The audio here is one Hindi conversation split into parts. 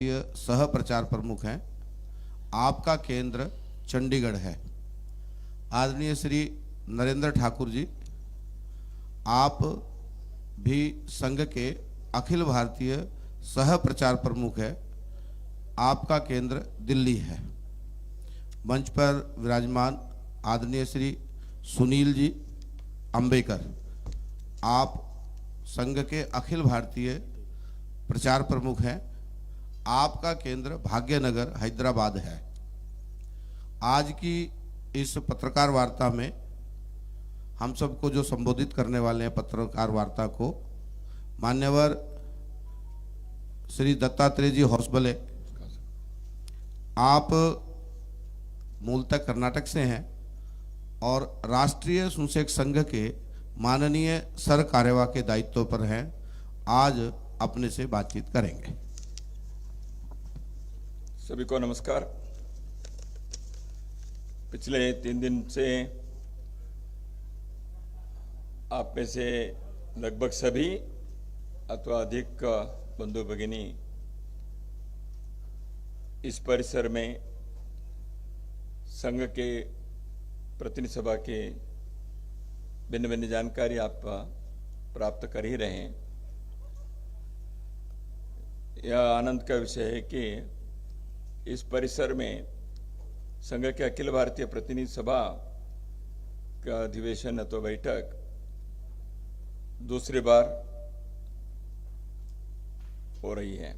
सह प्रचार प्रमुख हैं। आपका केंद्र चंडीगढ़ है। आदरणीय श्री नरेंद्र ठाकुर जी, आप भी संघ के अखिल भारतीय सह प्रचार प्रमुख है। आपका केंद्र दिल्ली है। मंच पर विराजमान आदरणीय श्री सुनील जी अंबेकर, आप संघ के अखिल भारतीय प्रचार प्रमुख हैं। आपका केंद्र भाग्यनगर हैदराबाद है। आज की इस पत्रकार वार्ता में हम सबको जो संबोधित करने वाले हैं, पत्रकार वार्ता को, मान्यवर श्री दत्तात्रेय जी होसबले, आप मूलतः कर्नाटक से हैं और राष्ट्रीय स्वयंसेवक संघ के माननीय सर कार्यवाह के दायित्व पर हैं। आज अपने से बातचीत करेंगे। सभी को नमस्कार। पिछले 3 दिन से आप में से लगभग सभी अथवा अधिक बंधु भगिनी इस परिसर में संघ के प्रतिनिधि सभा के भिन्न भिन्न जानकारी आप प्राप्त कर ही रहे हैं। यह आनंद का विषय है कि इस परिसर में संघ के अखिल भारतीय प्रतिनिधि सभा का अधिवेशन अथवा बैठक दूसरी बार हो रही है।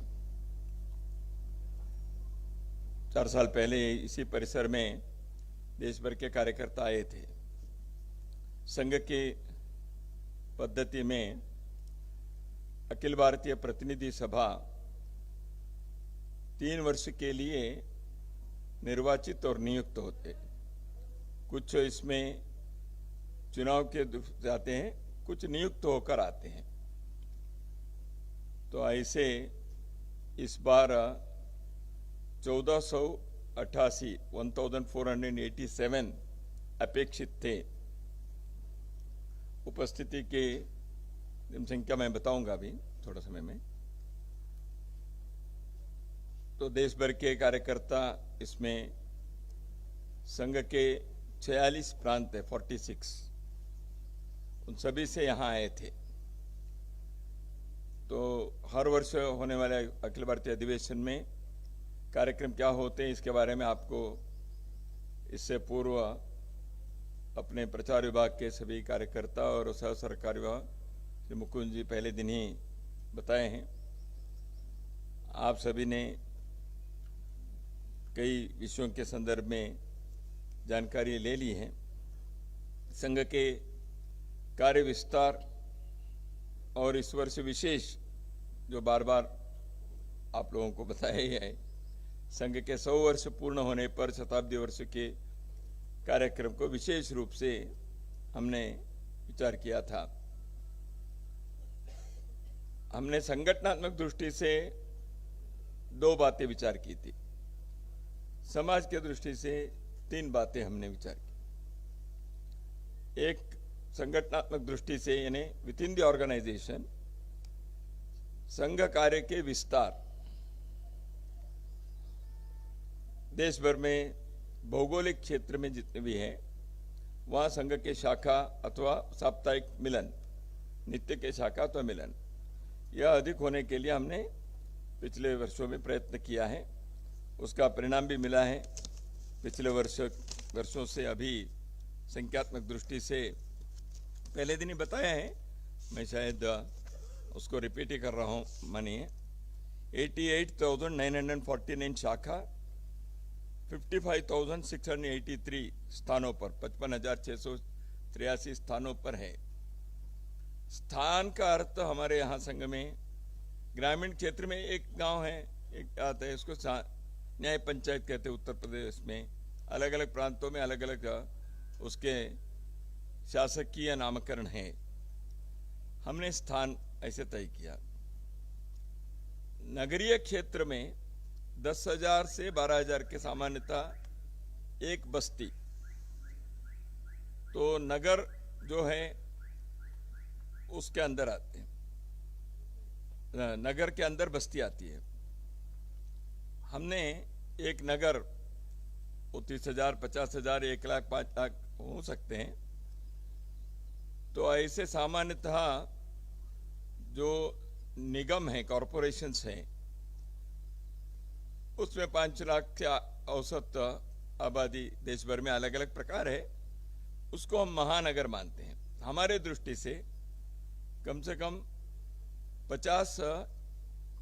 4 साल पहले इसी परिसर में देश भर के कार्यकर्ता आए थे। संघ की पद्धति में अखिल भारतीय प्रतिनिधि सभा 3 वर्ष के लिए निर्वाचित और नियुक्त होते। कुछ इसमें चुनाव के जाते हैं, कुछ नियुक्त होकर आते हैं। तो ऐसे इस बार 1487 अपेक्षित थे। उपस्थिति की जनसंख्या मैं बताऊंगा अभी थोड़ा समय में। तो देश भर के कार्यकर्ता इसमें संघ के 46 प्रांत है, 46, उन सभी से यहाँ आए थे। तो हर वर्ष होने वाले अखिल भारतीय अधिवेशन में कार्यक्रम क्या होते हैं इसके बारे में आपको इससे पूर्व अपने प्रचार विभाग के सभी कार्यकर्ता और सह सरकार विभाग श्री मुकुंद जी पहले दिन ही बताए हैं। आप सभी ने कई विषयों के संदर्भ में जानकारी ले ली है। संघ के कार्य विस्तार और इस वर्ष विशेष जो बार बार आप लोगों को बताया ही है, संघ के 100 वर्ष पूर्ण होने पर शताब्दी वर्ष के कार्यक्रम को विशेष रूप से हमने विचार किया था। हमने संगठनात्मक दृष्टि से 2 बातें विचार की थी। समाज के दृष्टि से 3 बातें हमने विचार की। एक संगठनात्मक दृष्टि से, यानी विद इन द ऑर्गेनाइजेशन संघ कार्य के विस्तार। देश भर में भौगोलिक क्षेत्र में जितने भी हैं वहाँ संघ के शाखा अथवा साप्ताहिक मिलन, नित्य के शाखा अथवा मिलन, यह अधिक होने के लिए हमने पिछले वर्षों में प्रयत्न किया है। उसका परिणाम भी मिला है। पिछले वर्षों से अभी संख्यात्मक दृष्टि से पहले दिन ही बताया है, मैं शायद उसको रिपीट ही कर रहा हूँ। मानिए 88,949 शाखा 55,683 स्थानों पर, 55,683 स्थानों पर है। स्थान का अर्थ हमारे यहाँ संघ में ग्रामीण क्षेत्र में एक गांव है, एक आता है, उसको न्याय पंचायत कहते हैं। उत्तर प्रदेश में अलग अलग प्रांतों में अलग अलग उसके शासकीय नामकरण है। हमने स्थान ऐसे तय किया। नगरीय क्षेत्र में 10,000 से 12,000 के सामान्यतः एक बस्ती। तो नगर जो है उसके अंदर आते हैं, नगर के अंदर बस्ती आती है। हमने एक नगर, वो 30,000, 50,000, 1,00,000, 5,00,000 हो सकते हैं, तो ऐसे सामान्यतः जो निगम है, कॉरपोरेशंस हैं, उसमें 5 लाख के औसत आबादी देश भर में अलग अलग प्रकार है, उसको हम महानगर मानते हैं। हमारे दृष्टि से कम 50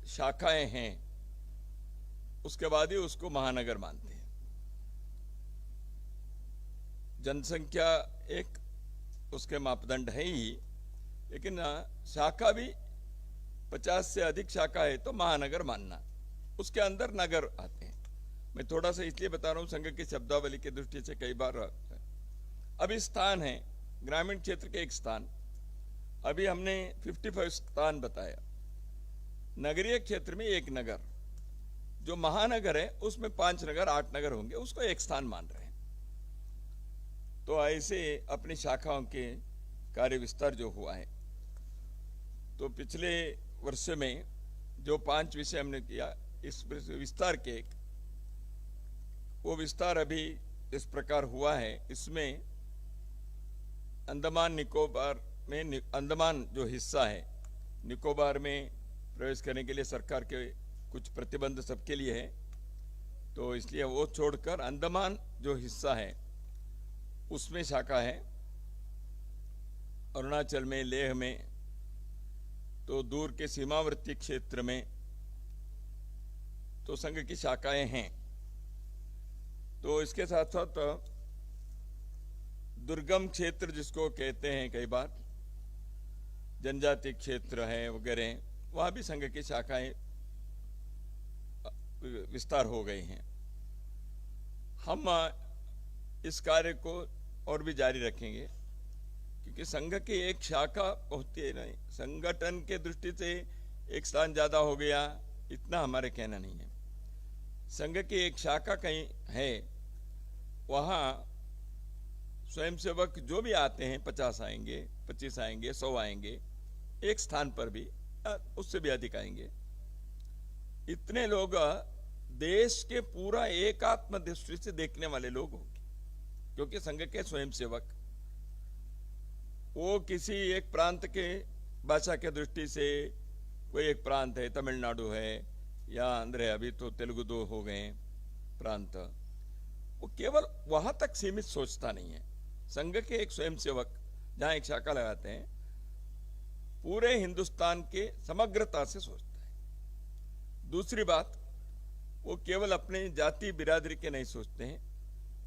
शाखाएं हैं, उसके बाद ही उसको महानगर मानते हैं। जनसंख्या एक उसके मापदंड है ही, लेकिन शाखा भी 50 से अधिक शाखा है तो महानगर मानना, उसके अंदर नगर आते हैं। मैं थोड़ा सा इसलिए बता रहा हूं, संघ की शब्दावली की दृष्टि से कई बार अभी स्थान है, ग्रामीण क्षेत्र के एक स्थान, अभी हमने 55 स्थान बताया। नगरीय क्षेत्र में एक नगर, जो महानगर है उसमें 5 नगर 8 नगर होंगे, उसको एक स्थान मान रहे हैं। तो ऐसे अपनी शाखाओं के कार्य विस्तार जो हुआ है, तो पिछले वर्ष में जो 5 विषय हमने किया, इस विस्तार के वो विस्तार अभी इस प्रकार हुआ है। इसमें अंडमान निकोबार में, अंडमान जो हिस्सा है, निकोबार में प्रवेश करने के लिए सरकार के कुछ प्रतिबंध सबके लिए है, तो इसलिए वो छोड़कर अंडमान जो हिस्सा है उसमें शाखा है। अरुणाचल में, लेह में, तो दूर के सीमावर्ती क्षेत्र में तो संघ की शाखाएं हैं। तो इसके साथ साथ दुर्गम क्षेत्र जिसको कहते हैं, कई बार जनजाति क्षेत्र है वगैरह, वहां भी संघ की शाखाएं विस्तार हो गई हैं। हम इस कार्य को और भी जारी रखेंगे, क्योंकि संघ की एक शाखा होती है नहीं, संगठन के दृष्टि से एक स्थान ज्यादा हो गया, इतना हमारे कहना नहीं है। संघ की एक शाखा कहीं है, वहां स्वयंसेवक जो भी आते हैं, 50 आएंगे, 25 आएंगे, 100 आएंगे, एक स्थान पर भी, उससे भी अधिक आएंगे। इतने लोग देश के पूरा एकात्म दृष्टि से देखने वाले लोग होंगे, क्योंकि संघ के स्वयंसेवक वो किसी एक प्रांत के भाषा के दृष्टि से, कोई एक प्रांत है, तमिलनाडु है या आंध्र है, अभी तो तेलुगु 2 हो गए प्रांत, वो केवल वहां तक सीमित सोचता नहीं है। संघ के एक स्वयंसेवक जहां एक शाखा लगाते हैं, पूरे हिंदुस्तान के समग्रता से सोचता है। दूसरी बात, वो केवल अपने जाति बिरादरी के नहीं सोचते हैं,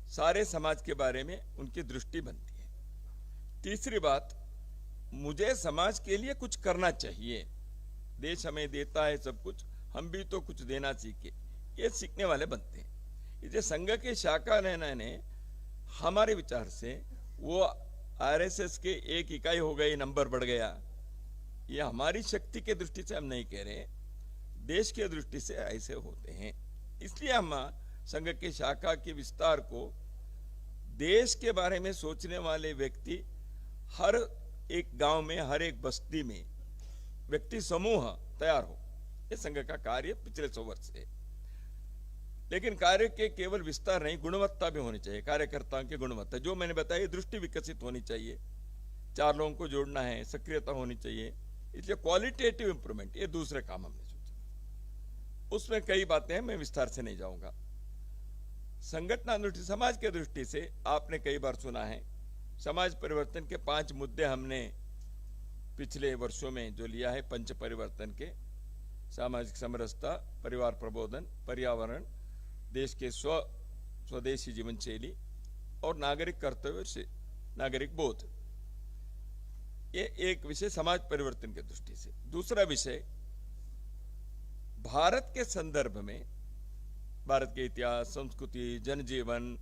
सारे समाज के बारे में उनकी दृष्टि बनती है। तीसरी बात, मुझे समाज के लिए कुछ करना चाहिए, देश हमें देता है सब कुछ, हम भी तो कुछ देना सीखे, ये सीखने वाले बनते हैं। इसलिए संघ के शाखा रहने ने हमारे विचार से, वो आरएसएस के एक इकाई हो गई, नंबर बढ़ गया, ये हमारी शक्ति के दृष्टि से हम नहीं कह रहे, देश के दृष्टि से ऐसे होते हैं। इसलिए हम संघ के शाखा के विस्तार को, देश के बारे में सोचने वाले व्यक्ति हर एक गांव में, हर एक बस्ती में व्यक्ति समूह तैयार हो, ये संघ का कार्य पिछले 100 वर्ष से। लेकिन कार्य के केवल विस्तार नहीं, गुणवत्ता भी होनी चाहिए, कार्यकर्ताओं की गुणवत्ता, जो मैंने बताया, दृष्टि विकसित होनी चाहिए, 4 लोगों को जोड़ना है, सक्रियता होनी चाहिए। इसलिए क्वालिटेटिव इंप्रूवमेंट, ये दूसरे काम हमने सोचा, उसमें कई बातें हैं, मैं विस्तार से नहीं जाऊंगा। संगठन दृष्टि, समाज के दृष्टि से आपने कई बार सुना है, समाज परिवर्तन के 5 मुद्दे हमने पिछले वर्षों में जो लिया है, पंच परिवर्तन के, सामाजिक समरसता, परिवार प्रबोधन, पर्यावरण, देश के स्वदेशी जीवन शैली और नागरिक कर्तव्य से नागरिक बोध, ये एक विषय समाज परिवर्तन के दृष्टि से। दूसरा विषय, भारत के संदर्भ में, भारत के इतिहास, संस्कृति, जनजीवन,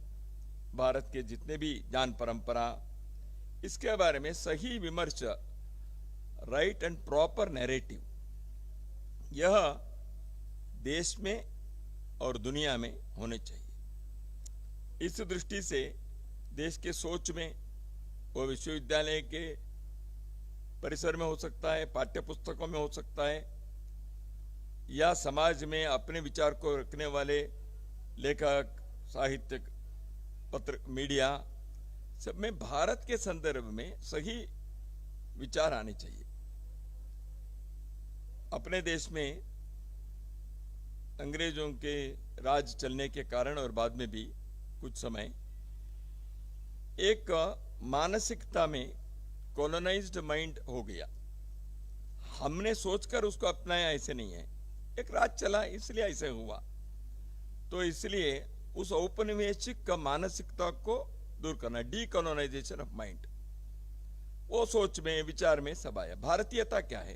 भारत के जितने भी ज्ञान परंपरा, इसके बारे में सही विमर्श, राइट एंड प्रॉपर नैरेटिव, यह देश में और दुनिया में होने चाहिए। इस दृष्टि से देश के सोच में, वो विश्वविद्यालय के परिसर में हो सकता है, पाठ्य पुस्तकों में हो सकता है, या समाज में अपने विचार को रखने वाले लेखक, साहित्यक, पत्र, मीडिया, सब में भारत के संदर्भ में सही विचार आने चाहिए। अपने देश में अंग्रेजों के राज चलने के कारण और बाद में भी कुछ समय एक मानसिकता में कॉलोनाइज्ड माइंड हो गया। हमने सोचकर उसको अपनाया ऐसे नहीं है, एक राज चला इसलिए ऐसे हुआ। तो इसलिए उस औपनिवेशिक का मानसिकता को दूर करना, डीकॉलोनाइजेशन ऑफ माइंड, वो सोच में विचार में सब आया। भारतीयता क्या है,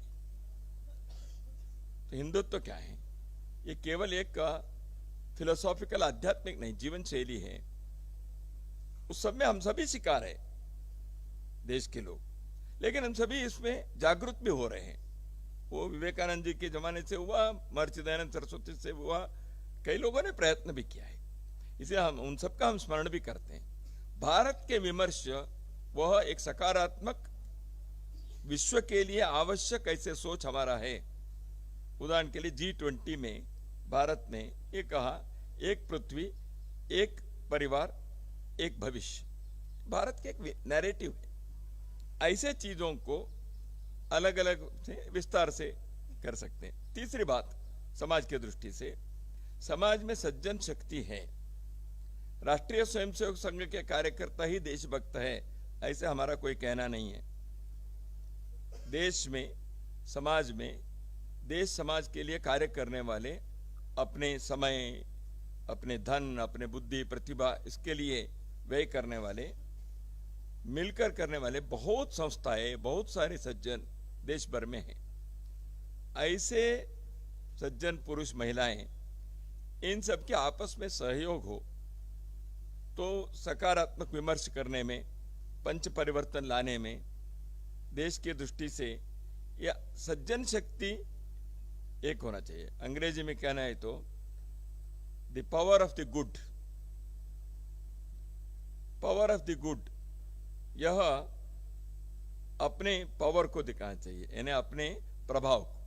तो हिंदुत्व क्या है, ये केवल एक फिलोसॉफिकल आध्यात्मिक नहीं, जीवन शैली है। उस सब में हम सभी शिकार है, देश के लोग, लेकिन हम सभी इसमें जागरूक भी हो रहे हैं। वो विवेकानंद जी के जमाने से हुआ, महर्षि दयानंद सरस्वती से हुआ, कई लोगों ने प्रयत्न भी किया है, इसे हम उन सबका हम स्मरण भी करते हैं। भारत के विमर्श वह एक सकारात्मक विश्व के लिए आवश्यक ऐसे सोच हमारा है। उदाहरण के लिए G20 में भारत ने ये कहा, एक पृथ्वी, एक परिवार, एक भविष्य, भारत के एक नैरेटिव है। ऐसे चीजों को अलग अलग से विस्तार से कर सकते हैं। तीसरी बात, समाज की दृष्टि से समाज में सज्जन शक्ति है। राष्ट्रीय स्वयंसेवक संघ के कार्यकर्ता ही देशभक्त है, ऐसे हमारा कोई कहना नहीं है। देश में, समाज में, देश समाज के लिए कार्य करने वाले अपने समय, अपने धन, अपने बुद्धि, प्रतिभा, इसके लिए व्यय करने वाले, मिलकर करने वाले बहुत संस्थाएं, बहुत सारे सज्जन देश भर में हैं। ऐसे सज्जन पुरुष, महिलाएं, इन सब के आपस में सहयोग हो तो सकारात्मक विमर्श करने में, पंच परिवर्तन लाने में, देश की दृष्टि से यह सज्जन शक्ति एक होना चाहिए। अंग्रेजी में कहना है तो the power of the good, power of the good, यह अपने पावर को दिखाना चाहिए, यानी अपने प्रभाव को,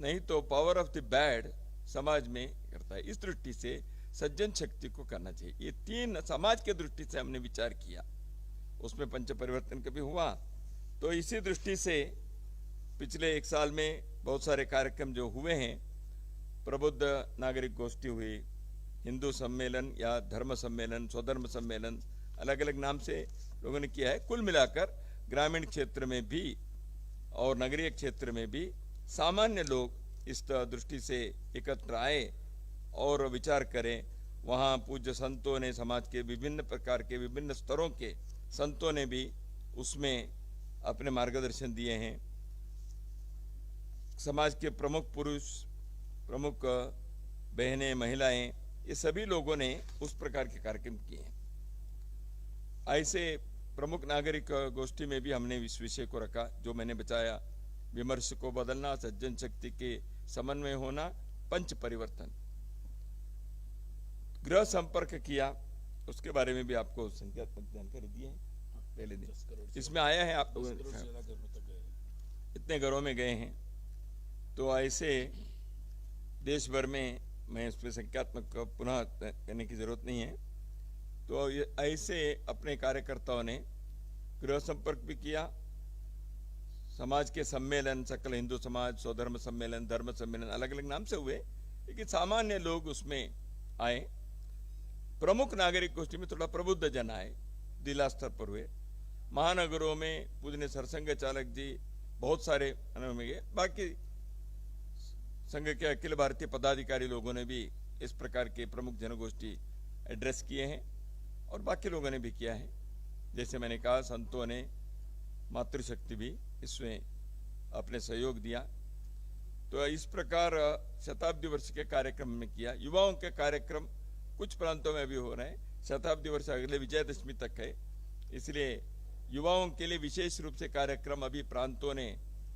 नहीं तो पावर ऑफ द बैड समाज में करता है। इस दृष्टि से सज्जन शक्ति को करना चाहिए। ये तीन समाज के दृष्टि से हमने विचार किया, उसमें पंच परिवर्तन कभी हुआ। तो इसी दृष्टि से पिछले एक साल में बहुत सारे कार्यक्रम जो हुए हैं, प्रबुद्ध नागरिक गोष्ठी हुई, हिंदू सम्मेलन या धर्म सम्मेलन, स्वधर्म सम्मेलन, अलग अलग नाम से लोगों ने किया है। कुल मिलाकर ग्रामीण क्षेत्र में भी और नगरीय क्षेत्र में भी सामान्य लोग इस दृष्टि से एकत्र आए और विचार करें। वहाँ पूज्य संतों ने, समाज के विभिन्न प्रकार के विभिन्न स्तरों के संतों ने भी उसमें अपने मार्गदर्शन दिए हैं। समाज के प्रमुख पुरुष, प्रमुख बहनें, महिलाएं, ये सभी लोगों ने उस प्रकार के कार्यक्रम किए हैं। ऐसे प्रमुख नागरिक गोष्ठी में भी हमने इस विषय को रखा जो मैंने बताया, विमर्श को बदलना, सज्जन शक्ति के समन्वय होना, पंच परिवर्तन। गृह संपर्क किया, उसके बारे में भी आपको संख्यात्मक जानकारी दी है पहले दिन। इसमें आया है, आप इतने घरों में गए हैं। तो ऐसे देश भर में, मैं इस पर संख्यात्मक पुनः करने की जरूरत नहीं है। तो ऐसे अपने कार्यकर्ताओं ने गृह संपर्क भी किया। समाज के सम्मेलन, सकल हिंदू समाज, स्वधर्म सम्मेलन, धर्म सम्मेलन, अलग अलग नाम से हुए, लेकिन सामान्य लोग उसमें आए। प्रमुख नागरिक गोष्ठी में थोड़ा प्रबुद्ध जन आए, जिला स्तर पर हुए। महानगरों में पूजनीय सरसंघ चालक जी, बहुत सारे में गए। बाकी संघ के अखिल भारतीय पदाधिकारी लोगों ने भी इस प्रकार के प्रमुख जनगोष्ठी एड्रेस किए हैं और बाकी लोगों ने भी किया है। जैसे मैंने कहा, संतों ने, मातृशक्ति भी इसमें अपने सहयोग दिया। तो इस प्रकार शताब्दी वर्ष के कार्यक्रम में किया। युवाओं के कार्यक्रम कुछ प्रांतों में भी हो रहे हैं। शताब्दी वर्ष अगले विजयदशमी तक है, इसलिए युवाओं के लिए विशेष रूप से कार्यक्रम अभी प्रांतों ने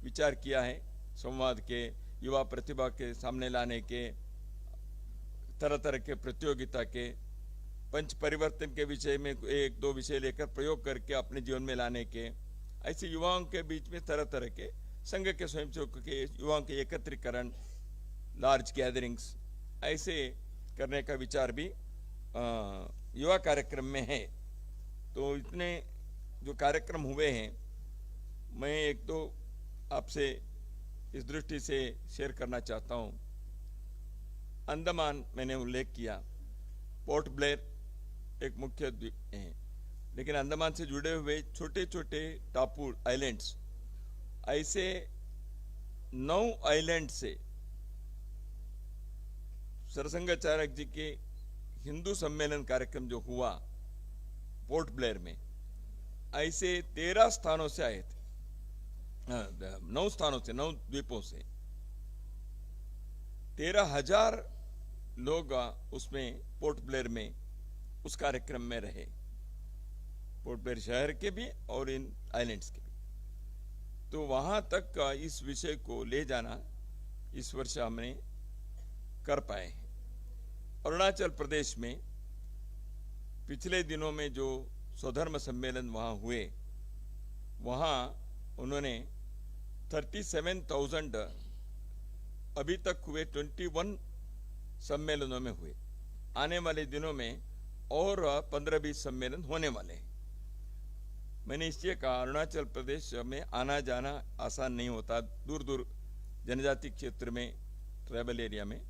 विचार किया है। संवाद के, युवा प्रतिभा के सामने लाने के, तरह तरह के प्रतियोगिता के, पंच परिवर्तन के विषय में एक दो विषय लेकर प्रयोग करके अपने जीवन में लाने के, ऐसे युवाओं के बीच में तरह तरह के संघ के स्वयंसेवकों के युवाओं के एकत्रीकरण, लार्ज गैदरिंग्स ऐसे करने का विचार भी युवा कार्यक्रम में है। तो इतने जो कार्यक्रम हुए हैं, मैं एक तो आपसे इस दृष्टि से शेयर करना चाहता हूँ। अंडमान मैंने उल्लेख किया, पोर्ट ब्लेयर एक मुख्य द्वीप है, लेकिन अंडमान से जुड़े हुए छोटे छोटे टापू आइलैंड्स, ऐसे 9 आइलैंड से सरसंघचार्य जी के हिंदू सम्मेलन कार्यक्रम जो हुआ पोर्ट ब्लेयर में, ऐसे 13 स्थानों से आए थे, 9 स्थानों से, 9 द्वीपों से 13,000 लोग उसमें पोर्ट ब्लेयर में उस कार्यक्रम में रहे, पोर्ट ब्लेयर शहर के भी और इन आइलैंड्स के भी। तो वहां तक इस विषय को ले जाना इस वर्ष हमने कर पाए हैं। अरुणाचल प्रदेश में पिछले दिनों में जो स्वधर्म सम्मेलन वहां हुए, वहां उन्होंने 37,000 अभी तक हुए 21 सम्मेलनों में हुए। आने वाले दिनों में और 15-20 सम्मेलन होने वाले हैं। मैंने इसलिए कहा अरुणाचल प्रदेश में आना जाना आसान नहीं होता, दूर दूर जनजाति क्षेत्र में, ट्राइबल एरिया में,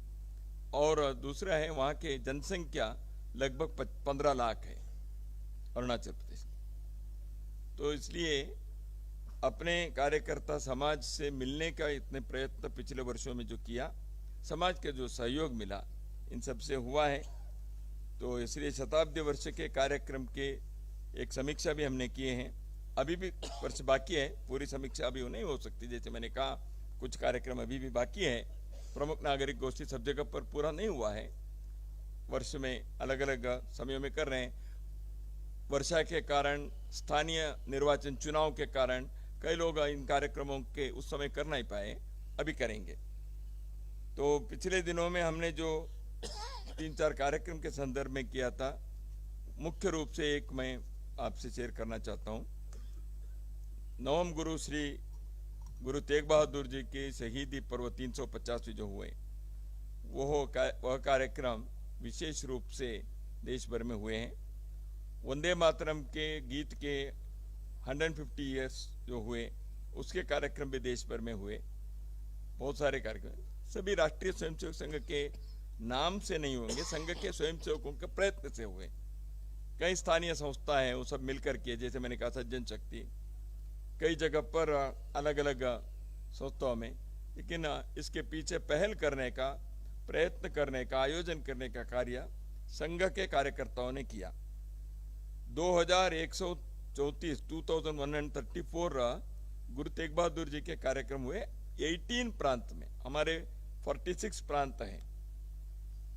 और दूसरा है वहाँ के जनसंख्या लगभग 15 लाख है अरुणाचल प्रदेश की। तो इसलिए अपने कार्यकर्ता समाज से मिलने का इतने प्रयत्न पिछले वर्षों में जो किया, समाज के जो सहयोग मिला, इन सब से हुआ है। तो इसलिए शताब्दी वर्ष के कार्यक्रम के एक समीक्षा भी हमने किए हैं। अभी भी वर्ष बाकी है, पूरी समीक्षा अभी नहीं हो सकती, जैसे मैंने कहा कुछ कार्यक्रम अभी भी बाकी है। प्रमुख नागरिक गोष्ठी सब जगह पर पूरा नहीं हुआ है, वर्ष में अलग अलग समयों में कर रहे हैं। वर्षा के कारण, स्थानीय निर्वाचन चुनाव के कारण कई लोग इन कार्यक्रमों के उस समय कर नहीं पाए, अभी करेंगे। तो पिछले दिनों में हमने जो 3-4 कार्यक्रम के संदर्भ में किया था, मुख्य रूप से एक मैं आपसे शेयर करना चाहता हूँ। नवम गुरु श्री गुरु तेग बहादुर जी के शहीदी पर्व 350 जो हुए, वह कार्यक्रम विशेष रूप से देश भर में हुए हैं। वंदे मातरम के गीत के 150 ईयर्स जो हुए, उसके कार्यक्रम भी देश भर में हुए। बहुत सारे कार्यक्रम सभी राष्ट्रीय स्वयंसेवक संघ के नाम से नहीं होंगे, संघ के स्वयंसेवकों के प्रयत्न से हुए। कई स्थानीय संस्था हैं, वो सब मिलकर के, जैसे मैंने कहा सज्जन शक्ति, कई जगह पर अलग अलग संस्थाओं में, लेकिन इसके पीछे पहल करने का, प्रयत्न करने का, आयोजन करने का कार्य संघ के कार्यकर्ताओं ने किया। 2134 गुरु तेग बहादुर जी के कार्यक्रम हुए 18 प्रांत में। हमारे 46 प्रांत हैं,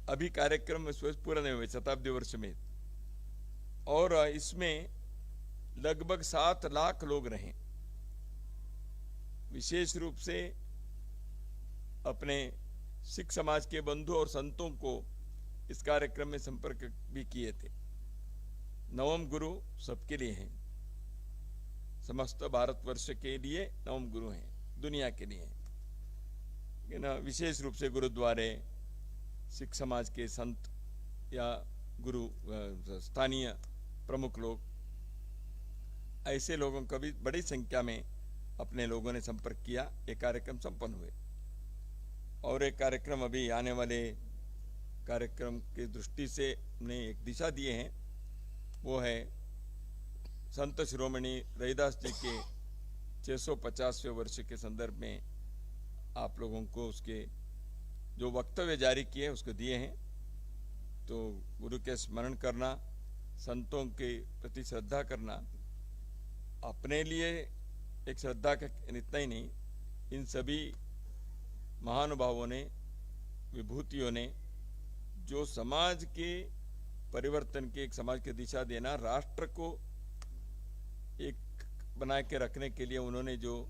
अभी कार्यक्रम पूरा नहीं हुए शताब्दी वर्ष में, और इसमें लगभग 7 लाख लोग रहे। विशेष रूप से अपने सिख समाज के बंधु और संतों को इस कार्यक्रम में संपर्क भी किए थे। नवम गुरु सबके लिए हैं, समस्त भारतवर्ष के लिए नवम गुरु हैं, दुनिया के लिए हैं। लेकिन विशेष रूप से गुरुद्वारे, सिख समाज के संत या गुरु, स्थानीय प्रमुख लोग, ऐसे लोगों का भी बड़ी संख्या में अपने लोगों ने संपर्क किया। एक कार्यक्रम संपन्न हुए, और एक कार्यक्रम अभी आने वाले कार्यक्रम की दृष्टि से हमने एक दिशा दिए हैं, वो है संत शिरोमणि रैदास जी के 650वें वर्ष के संदर्भ में आप लोगों को उसके जो वक्तव्य जारी किए उसको दिए हैं। तो गुरु के स्मरण करना, संतों के प्रति श्रद्धा करना, अपने लिए एक श्रद्धा का इतना ही नहीं, इन सभी महानुभावों ने, विभूतियों ने जो समाज के परिवर्तन के, एक समाज की दिशा देना, राष्ट्र को एक बना के रखने के लिए उन्होंने जो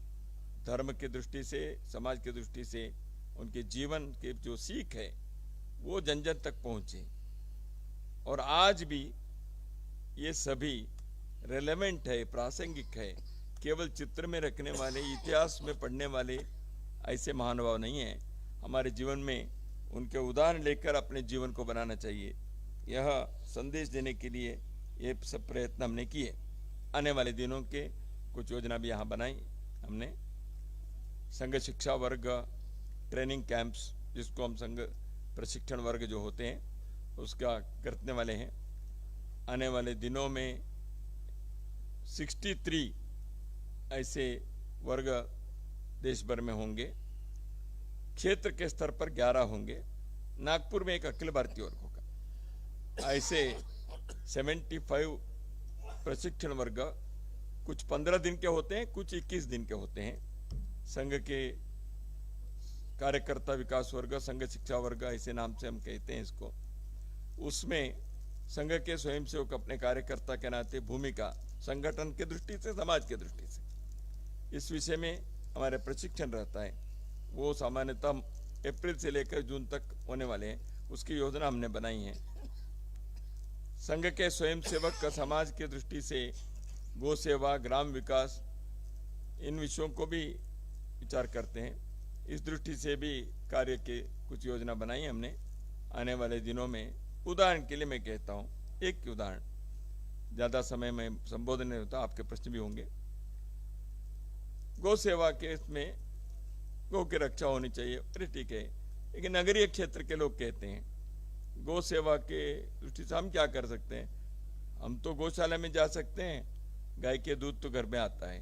धर्म की दृष्टि से, समाज की दृष्टि से उनके जीवन के जो सीख है, वो जन जन तक पहुंचे। और आज भी ये सभी रेलेवेंट है, प्रासंगिक है, केवल चित्र में रखने वाले, इतिहास में पढ़ने वाले ऐसे महानुभाव नहीं हैं। हमारे जीवन में उनके उदाहरण लेकर अपने जीवन को बनाना चाहिए। यह संदेश देने के लिए ये सब प्रयत्न हमने किए। आने वाले दिनों के कुछ योजना भी यहाँ बनाई हमने। संघ शिक्षा वर्ग ट्रेनिंग कैंप्स, जिसको हम संघ प्रशिक्षण वर्ग जो होते हैं उसका करने वाले हैं। आने वाले दिनों में 63 ऐसे वर्ग देश भर में होंगे। क्षेत्र के स्तर पर 11 होंगे। नागपुर में एक अखिल भारतीय वर्ग होगा। ऐसे 75 प्रशिक्षण वर्ग, कुछ 15 दिन के होते हैं, कुछ 21 दिन के होते हैं। संघ के कार्यकर्ता विकास वर्ग, संघ शिक्षा वर्ग, ऐसे नाम से हम कहते हैं इसको। उसमें संघ के स्वयंसेवक अपने कार्यकर्ता के नाते भूमिका संगठन की दृष्टि से, समाज की दृष्टि से, इस विषय में हमारे प्रशिक्षण रहता है। वो सामान्यतः अप्रैल से लेकर जून तक होने वाले हैं। उसकी योजना हमने बनाई है। संघ के स्वयंसेवक समाज की दृष्टि से गो सेवा, ग्राम विकास, इन विषयों को भी विचार करते हैं। इस दृष्टि से भी कार्य के कुछ योजना बनाई हमने। आने वाले दिनों में, उदाहरण के लिए मैं कहता हूँ, एक उदाहरण, ज़्यादा समय में संबोधन नहीं होता, आपके प्रश्न भी होंगे। गौ सेवा के इसमें गौ की रक्षा होनी चाहिए, अरे ठीक है, लेकिन नगरीय क्षेत्र के लोग कहते हैं गौ सेवा के दृष्टि से हम क्या कर सकते हैं? हम तो गौशाला में जा सकते हैं, गाय के दूध तो घर में आता है।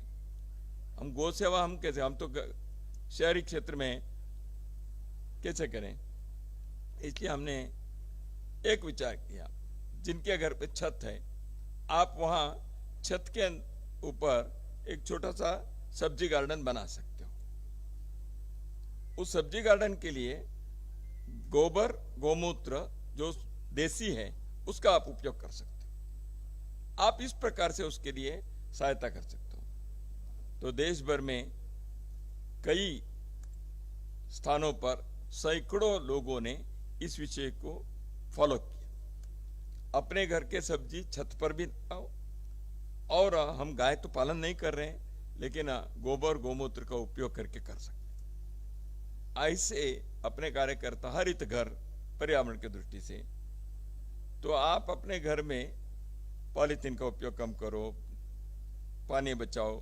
हम गौ सेवा हम कैसे, हम तो शहरी क्षेत्र में कैसे करें? इसलिए हमने एक विचार किया, जिनके घर पे छत है, आप वहां छत के ऊपर एक छोटा सा सब्जी गार्डन बना सकते हो। उस सब्जी गार्डन के लिए गोबर, गोमूत्र जो देसी है, उसका आप उपयोग कर सकते हो। आप इस प्रकार से उसके लिए सहायता कर सकते हो। तो देश भर में कई स्थानों पर सैकड़ों लोगों ने इस विषय को फॉलो किया। अपने घर के सब्जी छत पर भी लगाओ, और हम गाय तो पालन नहीं कर रहे हैं, लेकिन गोबर गोमूत्र का उपयोग करके कर सकते हैं। ऐसे अपने कार्यकर्ता, हरित घर, पर्यावरण की दृष्टि से, तो आप अपने घर में पॉलीथीन का उपयोग कम करो, पानी बचाओ,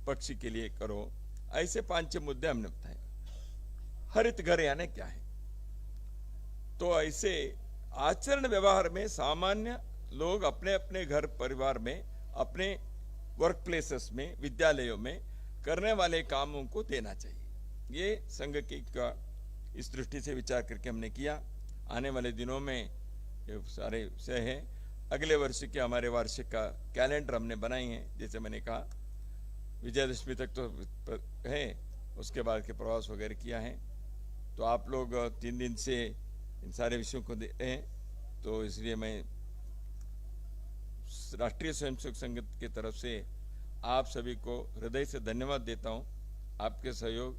पक्षी के लिए करो। ऐसे 5-6 मुद्दे हमने बताए। हरित घर यानी क्या है? तो ऐसे आचरण व्यवहार में सामान्य लोग अपने अपने घर परिवार में, अपने वर्क प्लेसेस में, विद्यालयों में करने वाले कामों को देना चाहिए। ये संघ की का इस दृष्टि से विचार करके हमने किया। आने वाले दिनों में ये सारे विषय हैं। अगले वर्ष के हमारे वार्षिक का कैलेंडर हमने बनाई है। जैसे मैंने कहा, विजयदशमी तक तो है, उसके बाद के प्रवास वगैरह किया है। तो आप लोग 3 दिन से इन सारे विषयों को दे रहे हैं, तो इसलिए मैं राष्ट्रीय स्वयंसेवक संघ की तरफ से आप सभी को हृदय से धन्यवाद देता हूं। आपके सहयोग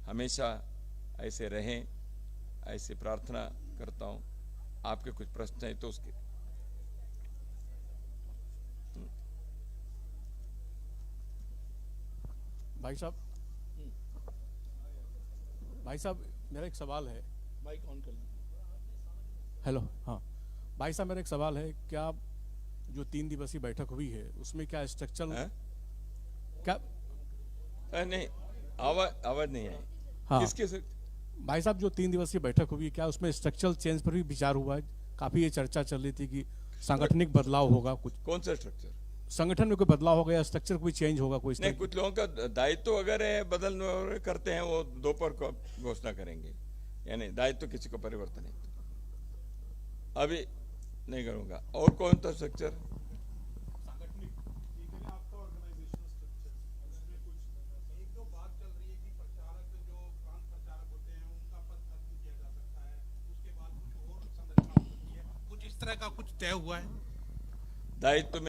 हमेशा ऐसे रहें, ऐसे प्रार्थना करता हूं। आपके कुछ प्रश्न हैं तो उसके भाई साहब मेरा एक सवाल है। माइक ऑन कर लें। हेलो, हाँ भाई साहब, मेरा एक सवाल है। क्या जो 3 दिवसीय बैठक हुई है उसमें क्या स्ट्रक्चर क्या नहीं, आवाज नहीं आई। हाँ किसके से? भाई साहब, जो 3 दिवसीय बैठक हुई, क्या उसमें स्ट्रक्चरल चेंज पर भी विचार हुआ है? काफी ये चर्चा चल रही थी कि सांगठनिक बदलाव होगा कुछ। कौन सा स्ट्रक्चर? संगठन में कोई बदलाव होगा या स्ट्रक्चर कोई चेंज होगा कोई? नहीं, कुछ लोगों का दायित्व अगर बदल करते हैं, वो दोपहर को घोषणा करेंगे। यानी दायित्व किसी को परिवर्तन नहीं, अभी नहीं करूंगा। और कौन सा स्ट्रक्चर? इस तरह का कुछ तय हुआ है? दायित्व में